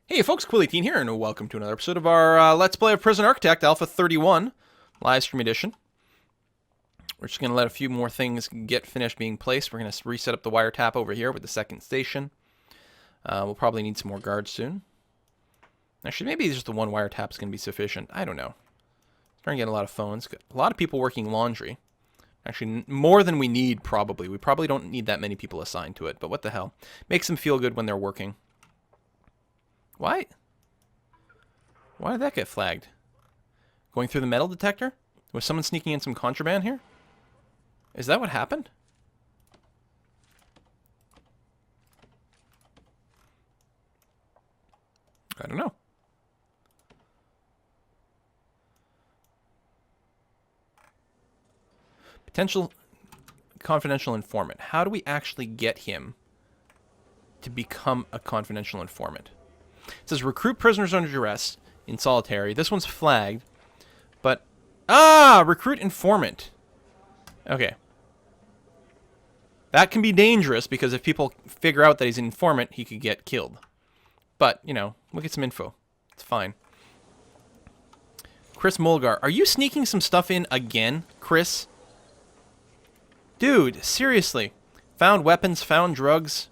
Hey folks, Quilly18 here, and welcome to another episode of our Let's Play of Prison Architect Alpha 31 live stream edition. We're just going to let a few more things get finished being placed. We're going to reset up the wiretap over here with the second station. We'll probably need some more guards soon. Actually, maybe just the one wiretap is going to be sufficient. I don't know. Starting to get a lot of phones. A lot of people working laundry. Actually, more than we need, probably. We probably don't need that many people assigned to it, but what the hell. Makes them feel good when they're working. Why? Why did that get flagged? Going through the metal detector? Was someone sneaking in some contraband here? Is that what happened? I don't know. Potential confidential informant. How do we actually get him to become a confidential informant? It says recruit prisoners under duress in solitary. This one's flagged, but recruit informant. Okay, that can be dangerous because if people figure out that he's an informant, he could get killed. But you know, we'll get some info. It's fine. Chris Mulgar, are you sneaking some stuff in again, Chris? Dude, seriously. Found weapons, found drugs.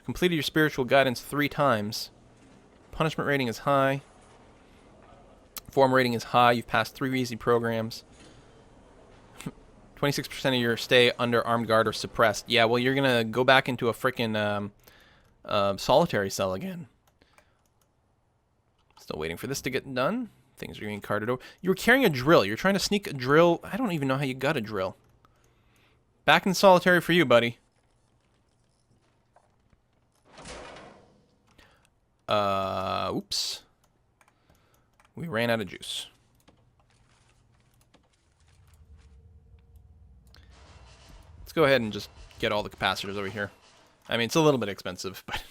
Completed your spiritual guidance 3 times. Punishment rating is high. Form rating is high. You've passed 3 easy programs. 26% of your stay under armed guard or suppressed. Yeah, well, you're going to go back into a frickin' solitary cell again. Still waiting for this to get done. Things are getting carted over. You were carrying a drill. You're trying to sneak a drill. I don't even know how you got a drill. Back in solitary for you, buddy. Oops. We ran out of juice. Let's go ahead and just get all the capacitors over here. I mean, it's a little bit expensive, but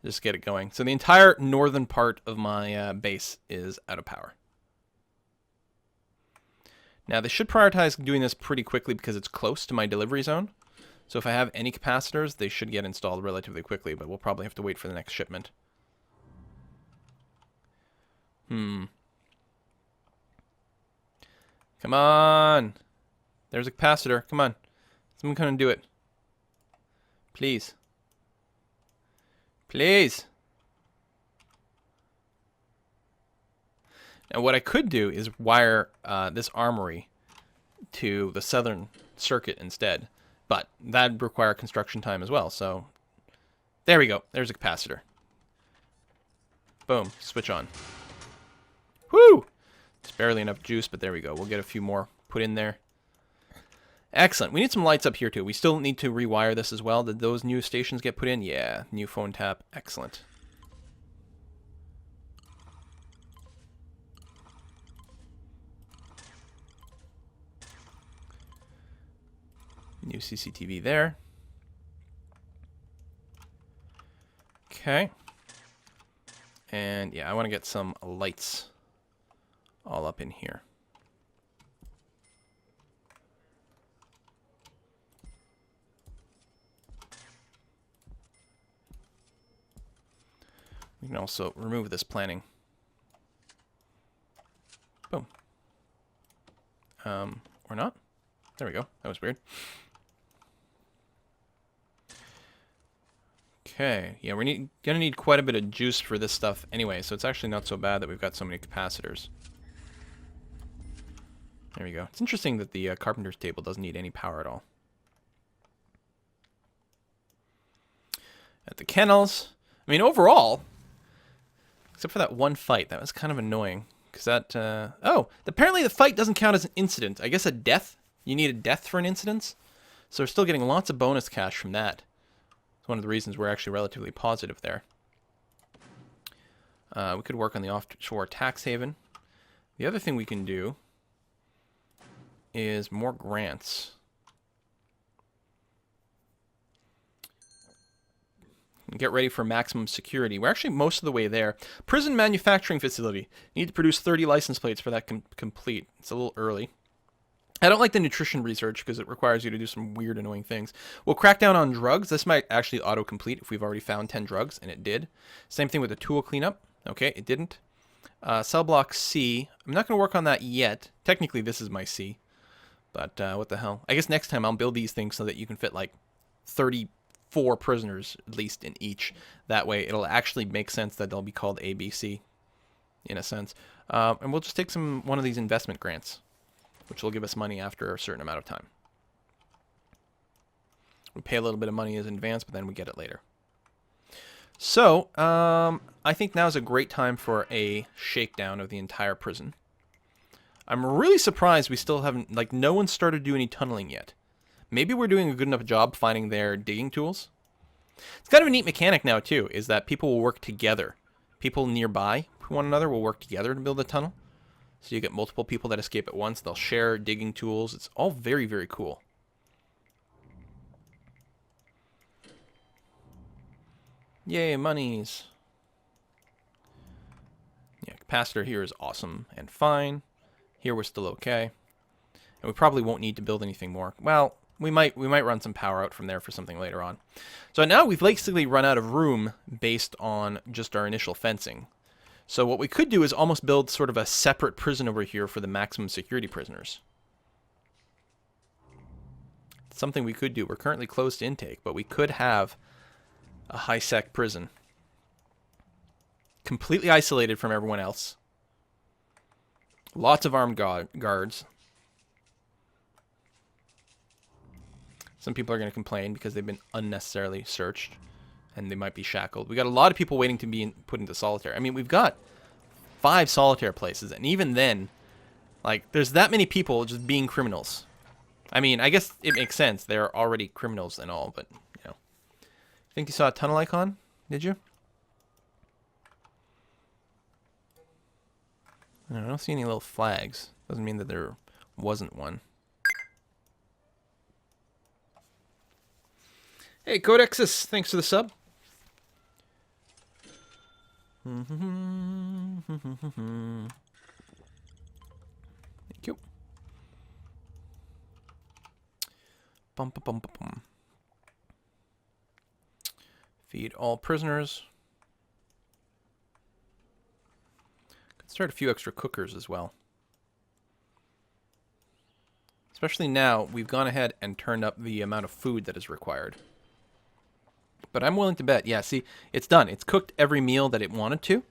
just get it going. So the entire northern part of my base is out of power. Now, they should prioritize doing this pretty quickly because it's close to my delivery zone. So if I have any capacitors, they should get installed relatively quickly, but we'll probably have to wait for the next shipment. Come on. There's a capacitor. Come on. Someone come and do it. Please. Please. Now what I could do is wire this armory to the southern circuit instead. But that'd require construction time as well. So there we go. There's a capacitor. Boom. Switch on. Woo! It's barely enough juice, but there we go. We'll get a few more put in there. Excellent. We need some lights up here, too. We still need to rewire this as well. Did those new stations get put in? Yeah. New phone tap. Excellent. New CCTV there. Okay. And, yeah, I want to get some lights all up in here. We can also remove this planning. Boom. Or not. There we go. That was weird. Okay. Yeah, we're gonna need quite a bit of juice for this stuff anyway, so it's actually not so bad that we've got so many capacitors. There we go. It's interesting that the carpenter's table doesn't need any power at all. At the kennels, I mean, overall, except for that one fight, that was kind of annoying. Because that, oh, apparently the fight doesn't count as an incident. I guess a death, you need a death for an incident. So we're still getting lots of bonus cash from that. It's one of the reasons we're actually relatively positive there. We could work on the offshore tax haven. The other thing we can do is more grants. Get ready for maximum security. We're actually most of the way there. Prison manufacturing facility. Need to produce 30 license plates for that complete. It's a little early. I don't like the nutrition research because it requires you to do some weird, annoying things. We'll crack down on drugs. This might actually auto-complete if we've already found 10 drugs, and it did. Same thing with the tool cleanup. Okay, it didn't. Cell block C. I'm not going to work on that yet. Technically, this is my C. But what the hell? I guess next time I'll build these things so that you can fit like 34 prisoners, at least, in each. That way, it'll actually make sense that they'll be called ABC, in a sense. And we'll just take one of these investment grants, which will give us money after a certain amount of time. We pay a little bit of money as in advance, but then we get it later. So, I think now is a great time for a shakedown of the entire prison. I'm really surprised we still haven't, like, no one started doing any tunneling yet. Maybe we're doing a good enough job finding their digging tools. It's kind of a neat mechanic now, too, is that people will work together. People nearby one another will work together to build a tunnel. So you get multiple people that escape at once. They'll share digging tools. It's all very, very cool. Yay, monies. Yeah, capacitor here is awesome and fine. Here we're still okay. And we probably won't need to build anything more. Well, we might run some power out from there for something later on. So now we've basically run out of room based on just our initial fencing. So what we could do is almost build sort of a separate prison over here for the maximum security prisoners. It's something we could do. We're currently closed to intake, but we could have a high-sec prison. Completely isolated from everyone else. Lots of armed guards. Some people are going to complain because they've been unnecessarily searched. And they might be shackled. We got a lot of people waiting to be put into solitaire. I mean, we've got 5 solitaire places. And even then, like, there's that many people just being criminals. I mean, I guess it makes sense. They're already criminals and all, but, you know. I think you saw a tunnel icon? Did you? I don't see any little flags. Doesn't mean that there wasn't one. Hey, Codexus, thanks for the sub. Thank you. Bum, bum, bum, bum. Feed all prisoners. Could start a few extra cookers as well. Especially now, we've gone ahead and turned up the amount of food that is required. But I'm willing to bet, yeah, see, it's done. It's cooked every meal that it wanted to.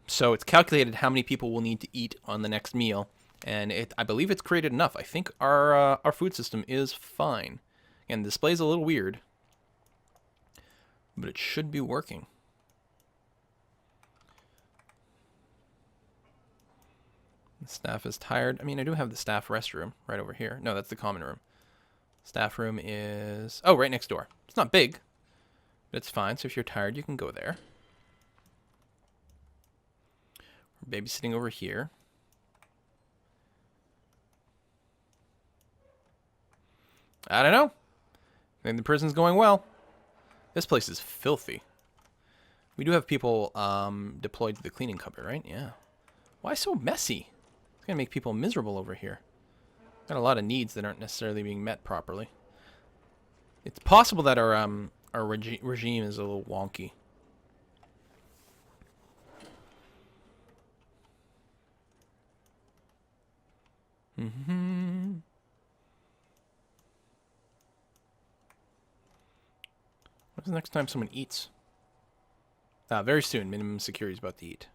So it's calculated how many people will need to eat on the next meal. And I believe it's created enough. I think our food system is fine. And the display's a little weird. But it should be working. The staff is tired. I mean, I do have the staff restroom right over here. No, that's the common room. Staff room is... oh, right next door. It's not big, but it's fine. So if you're tired, you can go there. We're babysitting over here. I don't know. I think the prison's going well. This place is filthy. We do have people deployed to the cleaning cupboard, right? Yeah. Why so messy? It's going to make people miserable over here. Got a lot of needs that aren't necessarily being met properly. It's possible that our regime is a little wonky. When's the next time someone eats? Very soon. Minimum security is about to eat.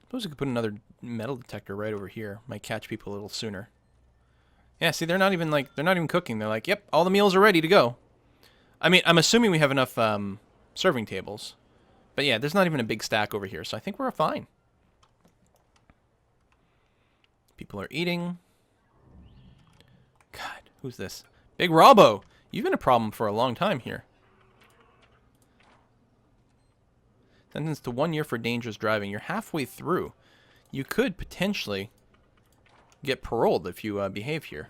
Suppose we could put another metal detector right over here. Might catch people a little sooner. Yeah, see, they're not even cooking. They're like, yep, all the meals are ready to go. I mean, I'm assuming we have enough serving tables. But yeah, there's not even a big stack over here, so I think we're fine. People are eating. God, who's this? Big Robbo! You've been a problem for a long time here. Sentenced to 1 year for dangerous driving. You're halfway through. You could potentially get paroled if you behave here.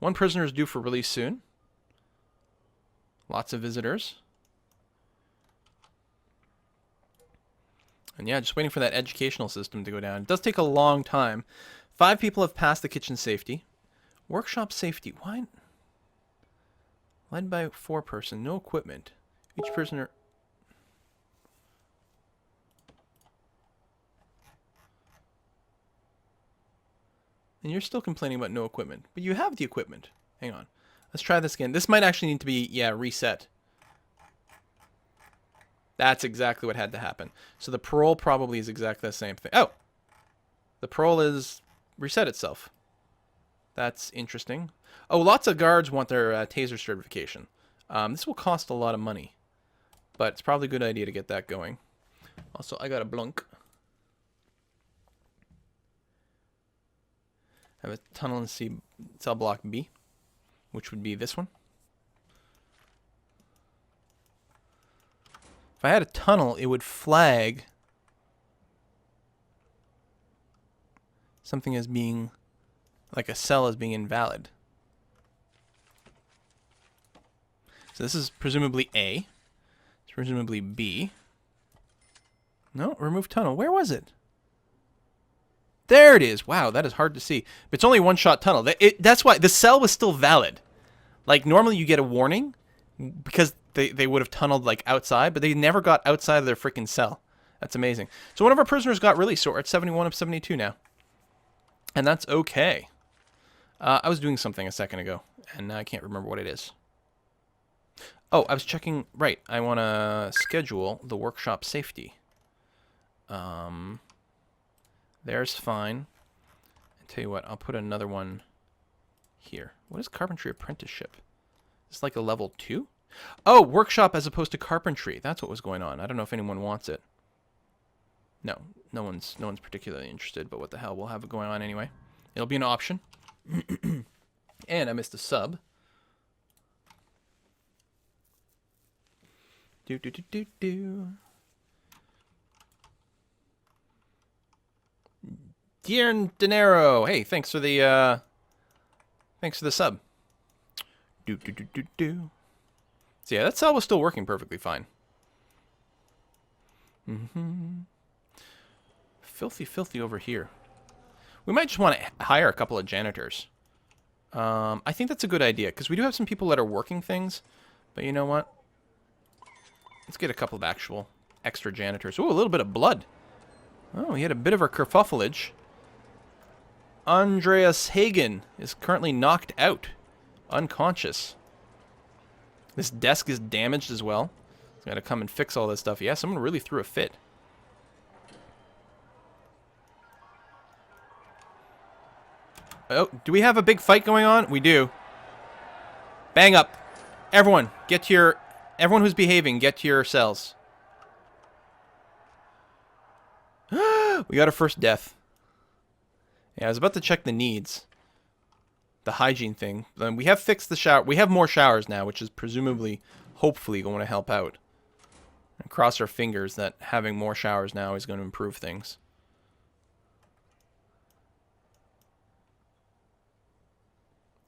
1 prisoner is due for release soon. Lots of visitors. And yeah, just waiting for that educational system to go down. It does take a long time. 5 people have passed the kitchen safety. Workshop safety. Why? Led by 4 person. No equipment. Each prisoner... And you're still complaining about no equipment. But you have the equipment. Hang on. Let's try this again. This might actually need to be, yeah, reset. That's exactly what had to happen. So the parole probably is exactly the same thing. Oh! The parole is reset itself. That's interesting. Oh, lots of guards want their taser certification. This will cost a lot of money. But it's probably a good idea to get that going. Also, I got a blunk. I have a tunnel in cell block B, which would be this one. If I had a tunnel, it would flag something as being, like a cell as being invalid. So this is presumably A. It's presumably B. No, remove tunnel. Where was it? There it is. Wow, that is hard to see. But it's only a one-shot tunnel. That's why the cell was still valid. Like, normally you get a warning because they would have tunneled, like, outside, but they never got outside of their freaking cell. That's amazing. So one of our prisoners got released, so we're at 71 of 72 now. And that's okay. I was doing something a second ago, and I can't remember what it is. Oh, I was checking... Right, I want to schedule the workshop safety. There's fine. I tell you what, I'll put another one here. What is carpentry apprenticeship? It's like a level 2? Oh, workshop as opposed to carpentry. That's what was going on. I don't know if anyone wants it. No, no one's particularly interested, but what the hell, we'll have it going on anyway. It'll be an option. And I missed a sub. Do. Dear Dinero, hey, thanks for the sub. Do. So yeah, that cell was still working perfectly fine. Filthy over here. We might just want to hire a couple of janitors. I think that's a good idea, because we do have some people that are working things. But you know what? Let's get a couple of actual extra janitors. Ooh, a little bit of blood. Oh, he had a bit of a kerfuffleage. Andreas Hagen is currently knocked out. Unconscious. This desk is damaged as well. He's got to come and fix all this stuff. Yeah, someone really threw a fit. Oh, do we have a big fight going on? We do. Bang up. Everyone, get to your... Everyone who's behaving, get to your cells. We got our first death. Yeah, I was about to check the needs. The hygiene thing. We have fixed the shower. We have more showers now, which is presumably, hopefully, going to help out. And cross our fingers that having more showers now is going to improve things.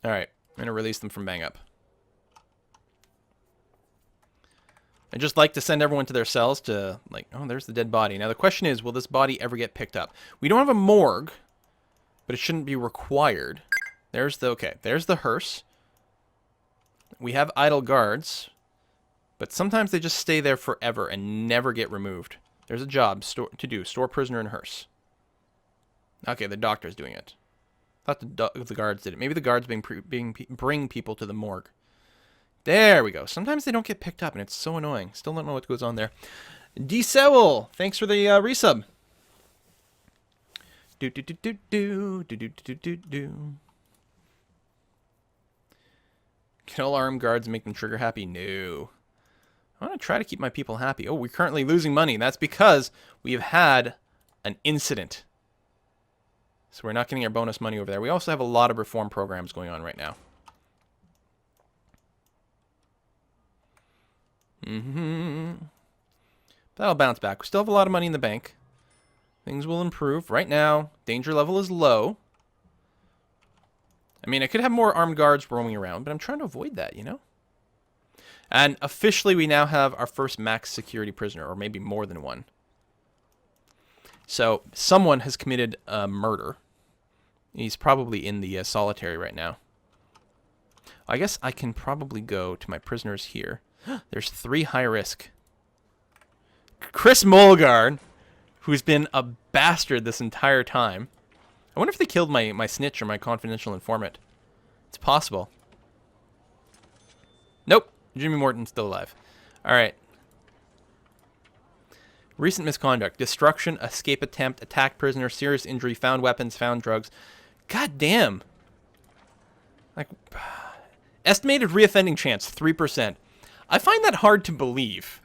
Alright, I'm going to release them from Bang Up. I just like to send everyone to their cells to, like, oh, there's the dead body. Now, the question is, will this body ever get picked up? We don't have a morgue, but it shouldn't be required. There's the, okay, there's the hearse. We have idle guards, but sometimes they just stay there forever and never get removed. There's a job to do, store prisoner in hearse. Okay, the doctor's doing it. I thought the guards did it. Maybe the guards bring people to the morgue. There we go. Sometimes they don't get picked up, and it's so annoying. Still don't know what goes on there. D-Sewell, thanks for the resub. Can all armed guards make them trigger happy? No. I want to try to keep my people happy. Oh, we're currently losing money. That's because we have had an incident. So we're not getting our bonus money over there. We also have a lot of reform programs going on right now. That'll bounce back. We still have a lot of money in the bank. Things will improve. Right now, danger level is low. I mean, I could have more armed guards roaming around, but I'm trying to avoid that, you know? And officially, we now have our first max security prisoner, or maybe more than one. So someone has committed a murder. He's probably in the solitary right now. I guess I can probably go to my prisoners here. There's 3 high risk. Chris Mulgard, who's been a bastard this entire time. I wonder if they killed my snitch or my confidential informant. It's possible. Nope. Jimmy Morton's still alive. Alright. Recent misconduct. Destruction, escape attempt, attack prisoner, serious injury, found weapons, found drugs. God damn. Like, estimated reoffending chance, 3%. I find that hard to believe.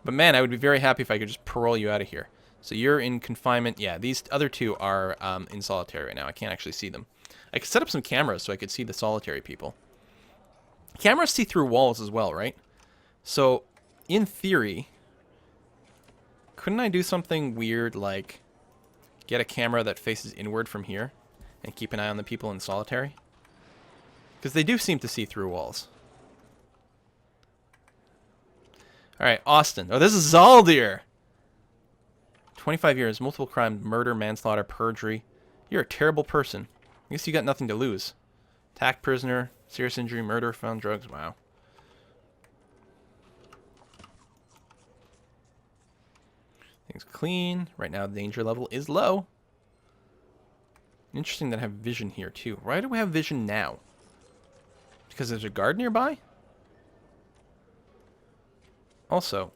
But man, I would be very happy if I could just parole you out of here. So you're in confinement. Yeah, these other 2 are in solitary right now. I can't actually see them. I could set up some cameras so I could see the solitary people. Cameras see through walls as well, right? So, in theory, couldn't I do something weird like get a camera that faces inward from here and keep an eye on the people in solitary? Because they do seem to see through walls. Alright, Austin. Oh, this is Zaldir! 25 years, multiple crimes, murder, manslaughter, perjury. You're a terrible person. I guess you got nothing to lose. Attack prisoner, serious injury, murder, found drugs. Wow. Things clean. Right now, the danger level is low. Interesting that I have vision here, too. Why do we have vision now? Because there's a guard nearby? Also,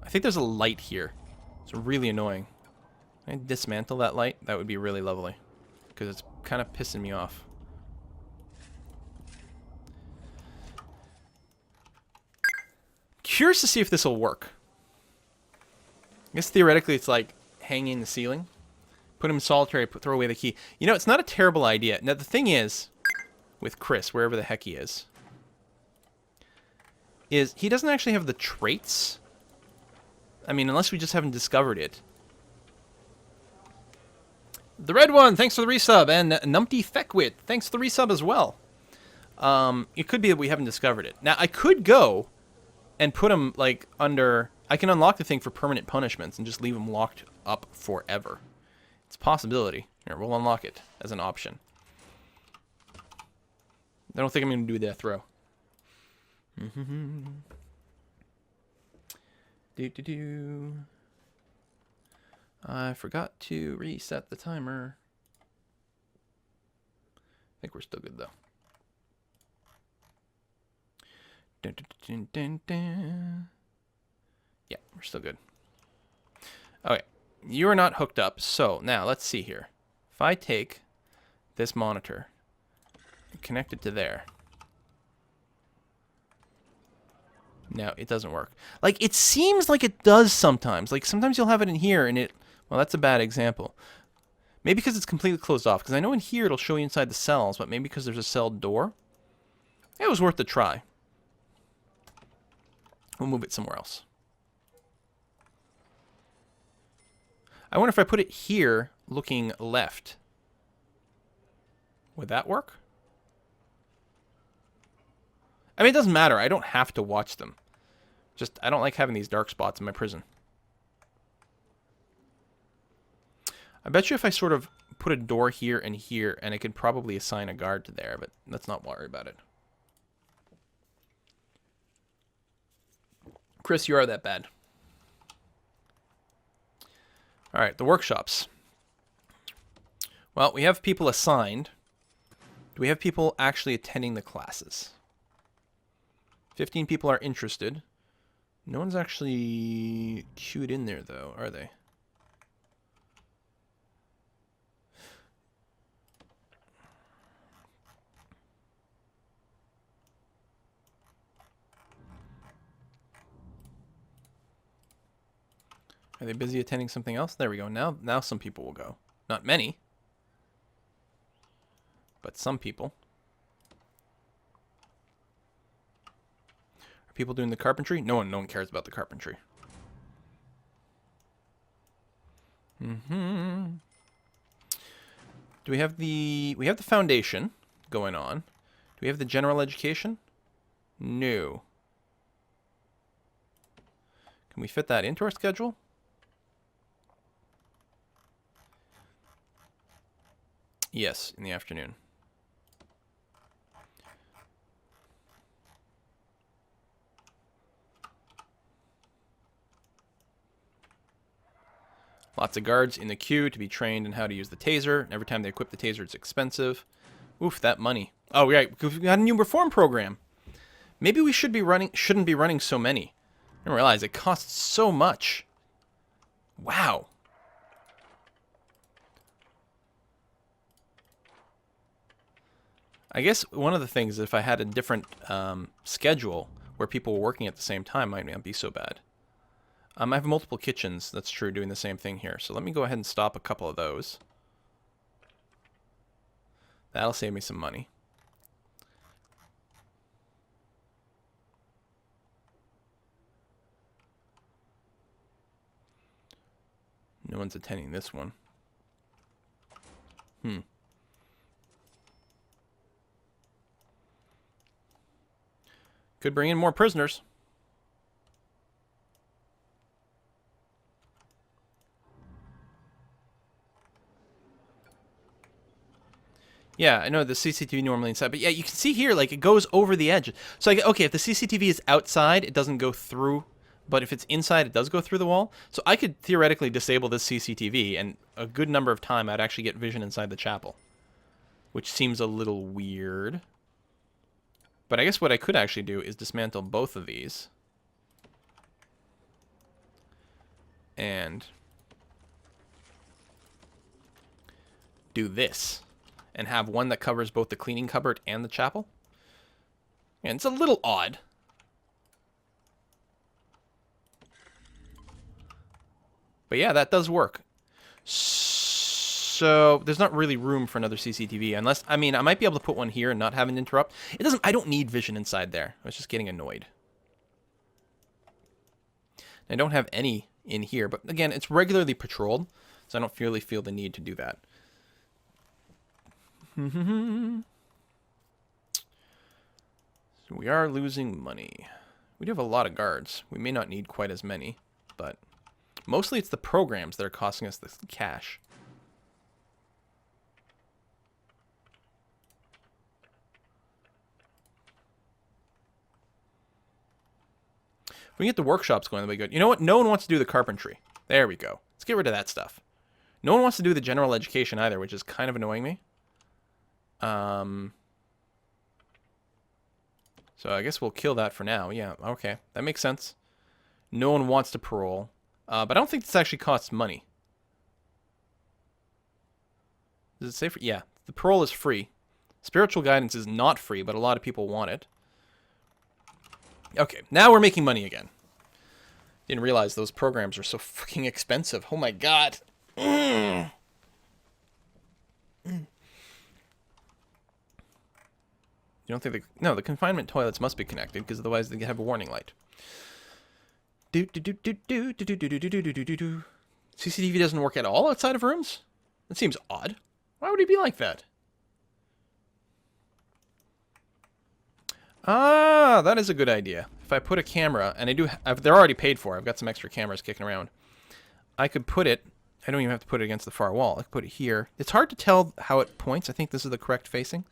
I think there's a light here. It's really annoying. Can I dismantle that light? That would be really lovely. Because it's kind of pissing me off. Curious to see if this will work. I guess theoretically it's like hanging in the ceiling. Put him in solitary, throw away the key. You know, it's not a terrible idea. Now, the thing is, with Chris, wherever the heck he is he doesn't actually have the traits. I mean, unless we just haven't discovered it. The Red One, thanks for the resub. And Numpty Feckwit, thanks for the resub as well. It could be that we haven't discovered it. Now, I could go and put him, like, under... I can unlock the thing for permanent punishments and just leave him locked up forever. It's a possibility. Here, we'll unlock it as an option. I don't think I'm going to do a death row. I forgot to reset the timer. I think we're still good, though. Yeah, we're still good. Okay, you are not hooked up. So now let's see here. If I take this monitor and connect it to there. No, it doesn't work. Like, it seems like it does sometimes. Like, sometimes you'll have it in here and it... Well, that's a bad example. Maybe because it's completely closed off. Because I know in here it'll show you inside the cells, but maybe because there's a cell door. It was worth a try. We'll move it somewhere else. I wonder if I put it here, looking left. Would that work? I mean, it doesn't matter. I don't have to watch them. Just, I don't like having these dark spots in my prison. I bet you if I sort of put a door here, and I could probably assign a guard to there, but let's not worry about it. Chris, you are that bad. Alright, the workshops. Well, we have people assigned. Do we have people actually attending the classes? 15 people are interested. No one's actually queued in there, though, are they? Are they busy attending something else? There we go. Now some people will go. Not many, but some people. Are people doing the carpentry? No one cares about the carpentry. Do we have the foundation going on? Do we have the general education? No. Can we fit that into our schedule? Yes, in the afternoon. Lots of guards in the queue to be trained in how to use the taser. Every time they equip the taser, it's expensive. Oof, that money. Oh, right, because we got a new reform program. Maybe we shouldn't be running so many. I didn't realize it costs so much. Wow. I guess one of the things, if I had a different schedule where people were working at the same time, might not be so bad. I have multiple kitchens, that's true, doing the same thing here. So let me go ahead and stop a couple of those. That'll save me some money. No one's attending this one. Could bring in more prisoners. Yeah, I know the CCTV normally inside, but yeah, you can see here, like, it goes over the edge. So, okay, if the CCTV is outside, it doesn't go through, but if it's inside, it does go through the wall. So I could theoretically disable this CCTV, and a good number of time I'd actually get vision inside the chapel, which seems a little weird. But I guess what I could actually do is dismantle both of these. And do this. And have one that covers both the cleaning cupboard and the chapel. And it's a little odd. But yeah, that does work. So there's not really room for another CCTV unless, I mean, I might be able to put one here and not have it interrupt. I don't need vision inside there. I was just getting annoyed. I don't have any in here, but again, it's regularly patrolled, so I don't really feel the need to do that. So we are losing money. We do have a lot of guards. We may not need quite as many, but mostly it's the programs that are costing us the cash. If we can get the workshops going, that'll be good. You know what? No one wants to do the carpentry. There we go. Let's get rid of that stuff. No one wants to do the general education either, which is kind of annoying me. So I guess we'll kill that for now. Yeah, okay. That makes sense. No one wants to parole. But I don't think this actually costs money. Does it say free? Yeah, the parole is free. Spiritual guidance is not free, but a lot of people want it. Okay, now we're making money again. Didn't realize those programs are so freaking expensive. Oh my god. You don't think no, the confinement toilets must be connected because otherwise they have a warning light. CCTV doesn't work at all outside of rooms? That seems odd. Why would he be like that? Ah, that is a good idea. If I put a camera, and they're already paid for. I've got some extra cameras kicking around. I could put it, I don't even have to put it against the far wall. I could put it here. It's hard to tell how it points. I think this is the correct facing.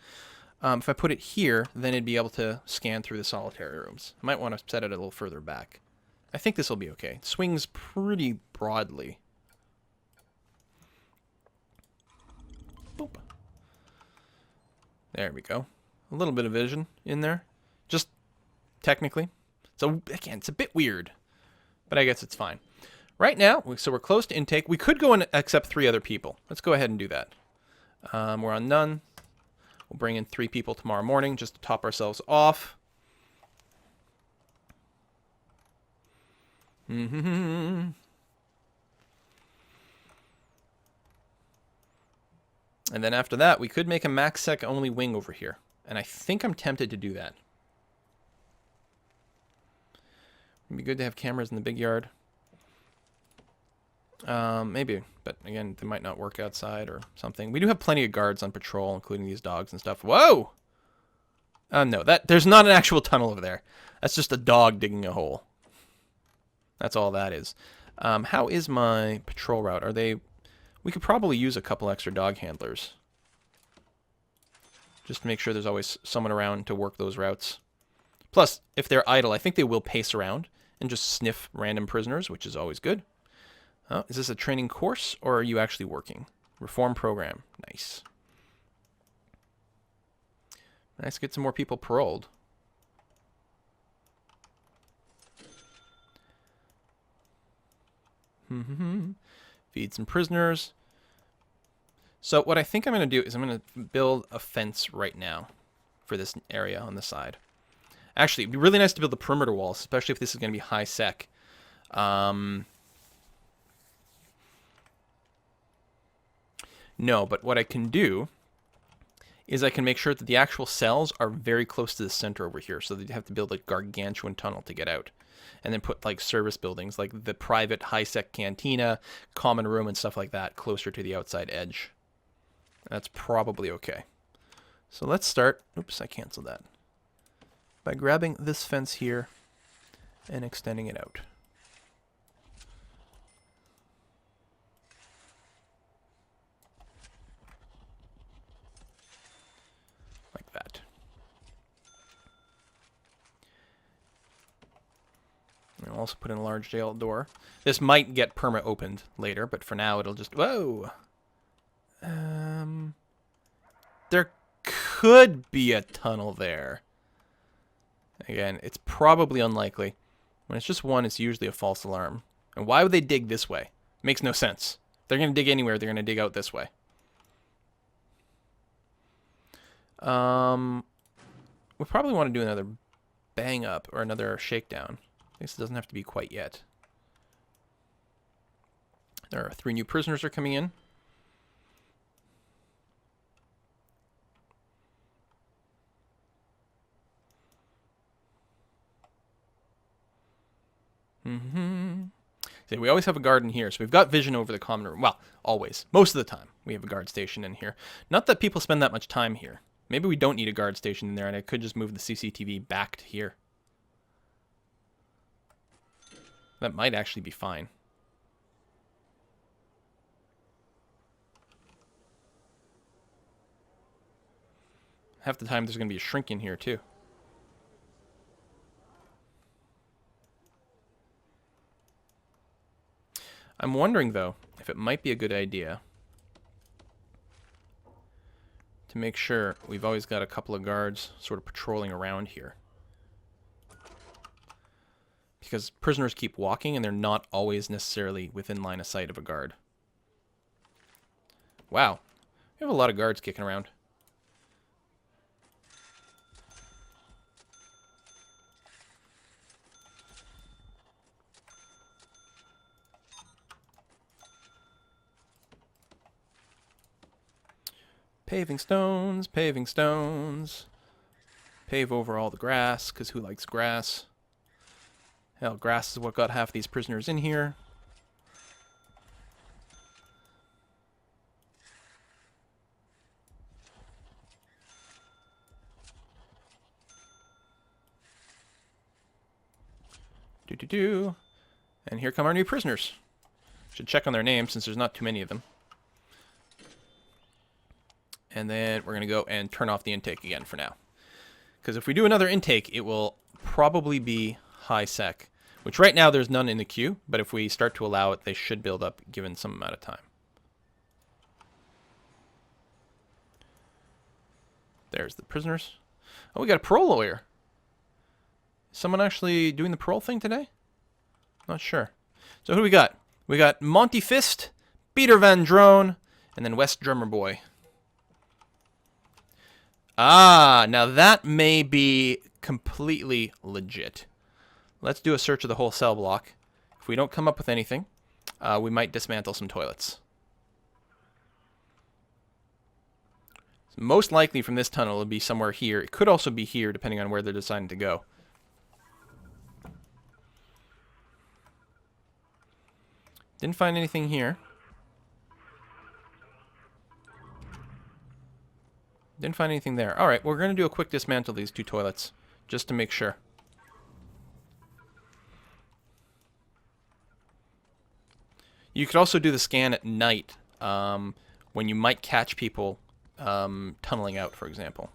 If I put it here, then it'd be able to scan through the solitary rooms. I might want to set it a little further back. I think this will be okay. It swings pretty broadly. Boop. There we go. A little bit of vision in there. Just technically. So again, it's a bit weird, but I guess it's fine. Right now, so we're close to intake. We could go and accept 3 other people. Let's go ahead and do that. We're on none. We'll bring in 3 people tomorrow morning just to top ourselves off. And then after that, we could make a MaxSec only wing over here. And I think I'm tempted to do that. It'd be good to have cameras in the big yard. Maybe, but again, they might not work outside or something. We do have plenty of guards on patrol, including these dogs and stuff. Whoa! No, there's not an actual tunnel over there. That's just a dog digging a hole. That's all that is. How is my patrol route? We could probably use a couple extra dog handlers. just to make sure there's always someone around to work those routes. Plus, if they're idle, I think they will pace around and just sniff random prisoners, which is always good. Is this a training course, or are you actually working? Reform program. Nice. Nice to get some more people paroled. Feed some prisoners. So what I think I'm going to do is I'm going to build a fence right now for this area on the side. Actually, it'd be really nice to build the perimeter walls, especially if this is going to be high sec. No, but what I can do is I can make sure that the actual cells are very close to the center over here, so that you have to build a gargantuan tunnel to get out. And then put like service buildings, like the private high-sec cantina, common room, and stuff like that closer to the outside edge. That's probably okay. So let's start, oops, I canceled that, by grabbing this fence here and extending it out. Like that. And I'll also put in a large jail door. This might get perma opened later, but for now it'll just... Whoa! There could be a tunnel there. Again, it's probably unlikely. When it's just one, it's usually a false alarm. And why would they dig this way? Makes no sense. If they're going to dig anywhere, they're going to dig out this way. We probably want to do another bang up or another shakedown. I guess it doesn't have to be quite yet. There are 3 new prisoners are coming in. See, we always have a guard in here, so we've got vision over the common room. Well, always. Most of the time, we have a guard station in here. Not that people spend that much time here. Maybe we don't need a guard station in there, and I could just move the CCTV back to here. That might actually be fine. Half the time, there's going to be a shrink in here, too. I'm wondering, though, if it might be a good idea to make sure we've always got a couple of guards sort of patrolling around here. Because prisoners keep walking, and they're not always necessarily within line of sight of a guard. Wow. We have a lot of guards kicking around. Paving stones, paving stones. Pave over all the grass, because who likes grass? Hell, grass is what got half these prisoners in here. Do-do-do. And here come our new prisoners. Should check on their names since there's not too many of them. And then we're going to go and turn off the intake again for now. Because if we do another intake, it will probably be high sec. Which right now there's none in the queue, but if we start to allow it, they should build up given some amount of time. There's the prisoners. Oh, we got a parole lawyer. Is someone actually doing the parole thing today? Not sure. So who do we got? We got Monty Fist, Peter Van Drone, and then West Drummer Boy. Ah, now that may be completely legit. Let's do a search of the whole cell block. If we don't come up with anything, we might dismantle some toilets. So most likely from this tunnel, it'll be somewhere here. It could also be here, depending on where they're deciding to go. Didn't find anything here. Didn't find anything there. Alright, we're going to do a quick dismantle of these 2 toilets, just to make sure. You could also do the scan at night, when you might catch people tunneling out, for example.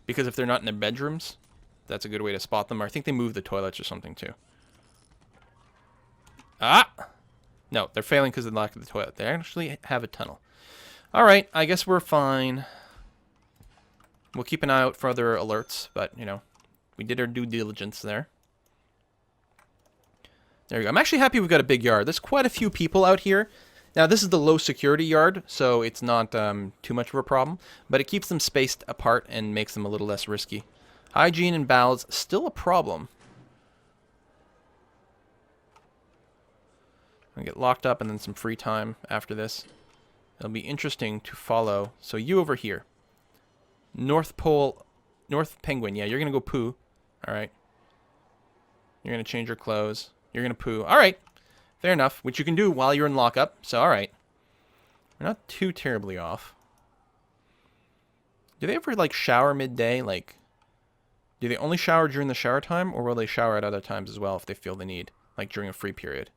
Because if they're not in their bedrooms, that's a good way to spot them. Or I think they moved the toilets or something too. Ah! No, they're failing because of the lack of the toilet. They actually have a tunnel. Alright, I guess we're fine. We'll keep an eye out for other alerts, but, you know, we did our due diligence there. There you go. I'm actually happy we've got a big yard. There's quite a few people out here. Now, this is the low security yard, so it's not too much of a problem, but it keeps them spaced apart and makes them a little less risky. Hygiene and bowels, still a problem. I'll get locked up and then some free time after this. It'll be interesting to follow. So you over here. North Pole, North Penguin. Yeah, you're going to go poo. All right. You're going to change your clothes. You're going to poo. All right. Fair enough. Which you can do while you're in lockup. So, all right. We're not too terribly off. Do they ever, like, shower midday? Like, do they only shower during the shower time? Or will they shower at other times as well if they feel the need? Like, during a free period?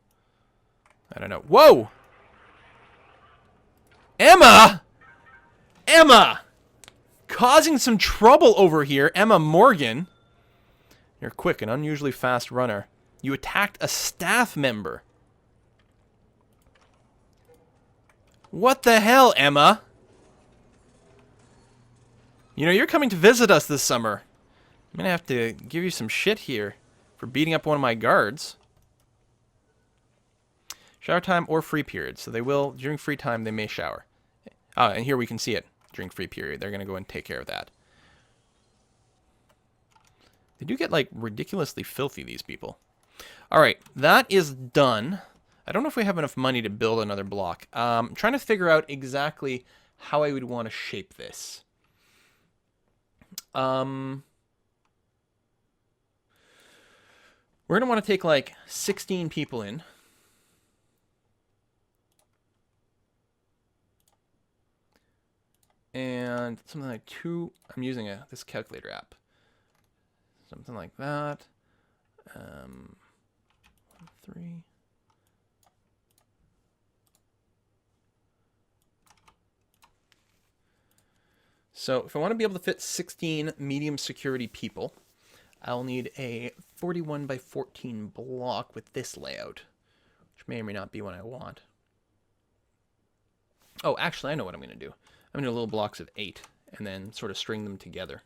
I don't know. Whoa! Emma! Emma! Causing some trouble over here. Emma Morgan. You're a quick and unusually fast runner. You attacked a staff member. What the hell, Emma? You know, you're coming to visit us this summer. I'm gonna have to give you some shit here for beating up one of my guards. Shower time or free period. So they will, during free time, they may shower. And here we can see it during free period. They're going to go and take care of that. They do get, like, ridiculously filthy, these people. All right, that is done. I don't know if we have enough money to build another block. I'm trying to figure out exactly how I would want to shape this. We're going to want to take, like, 16 people in. And something like 2, I'm using this calculator app. Something like that. 3. So if I want to be able to fit 16 medium security people, I'll need a 41 by 14 block with this layout, which may or may not be what I want. Oh, actually, I know what I'm going to do. I'm going to do little blocks of 8 and then sort of string them together.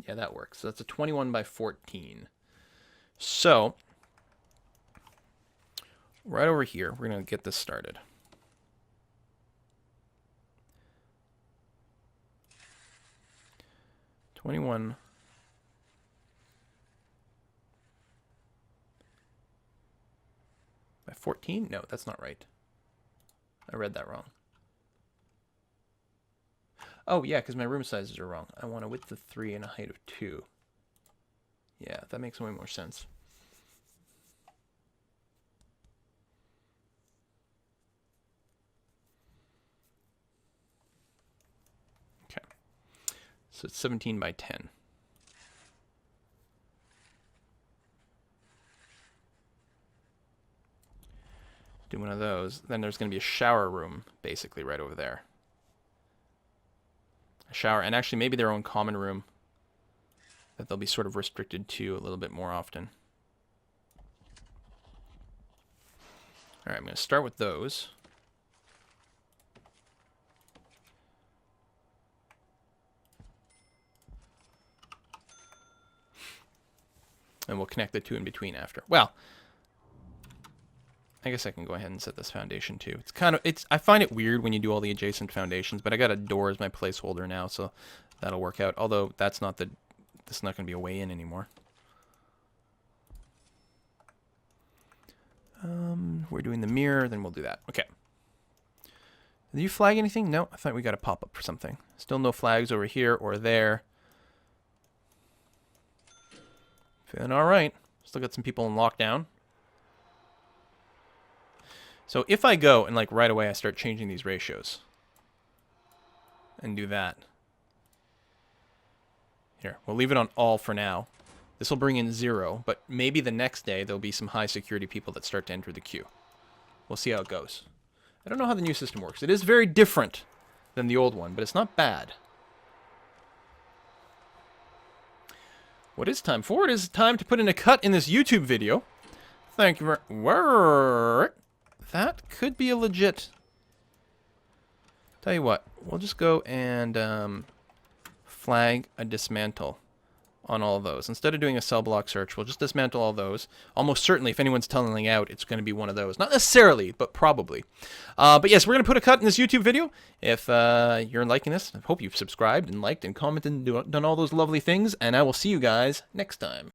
Yeah, that works. So that's a 21 by 14. So, right over here, we're going to get this started. (21) by 14? No, that's not right. I read that wrong. Oh, yeah, because my room sizes are wrong. I want a width of 3 and a height of 2. Yeah, that makes way more sense. Okay. So it's 17 by 10. Do one of those. Then there's going to be a shower room, basically, right over there. A shower, and actually maybe their own common room that they'll be sort of restricted to a little bit more often. All right, I'm going to start with those. And we'll connect the two in between after. Well, I guess I can go ahead and set this foundation too. It's kind of, I find it weird when you do all the adjacent foundations, but I got a door as my placeholder now, so that'll work out. Although that's not this is not going to be a way in anymore. We're doing the mirror, then we'll do that. Okay. Did you flag anything? No, I thought we got a pop-up for something. Still no flags over here or there. Feeling all right. Still got some people in lockdown. So if I go and like right away I start changing these ratios and do that. Here, we'll leave it on all for now. This will bring in 0, but maybe the next day there'll be some high security people that start to enter the queue. We'll see how it goes. I don't know how the new system works. It is very different than the old one, but it's not bad. what is time for? It is time to put in a cut in this YouTube video. Thank you very... That could be a legit... Tell you what, we'll just go and flag a dismantle on all of those. Instead of doing a cell block search, we'll just dismantle all those. Almost certainly, if anyone's tunneling out, it's going to be one of those. Not necessarily, but probably. But yes, we're going to put a cut in this YouTube video. If you're liking this, I hope you've subscribed and liked and commented and done all those lovely things. And I will see you guys next time.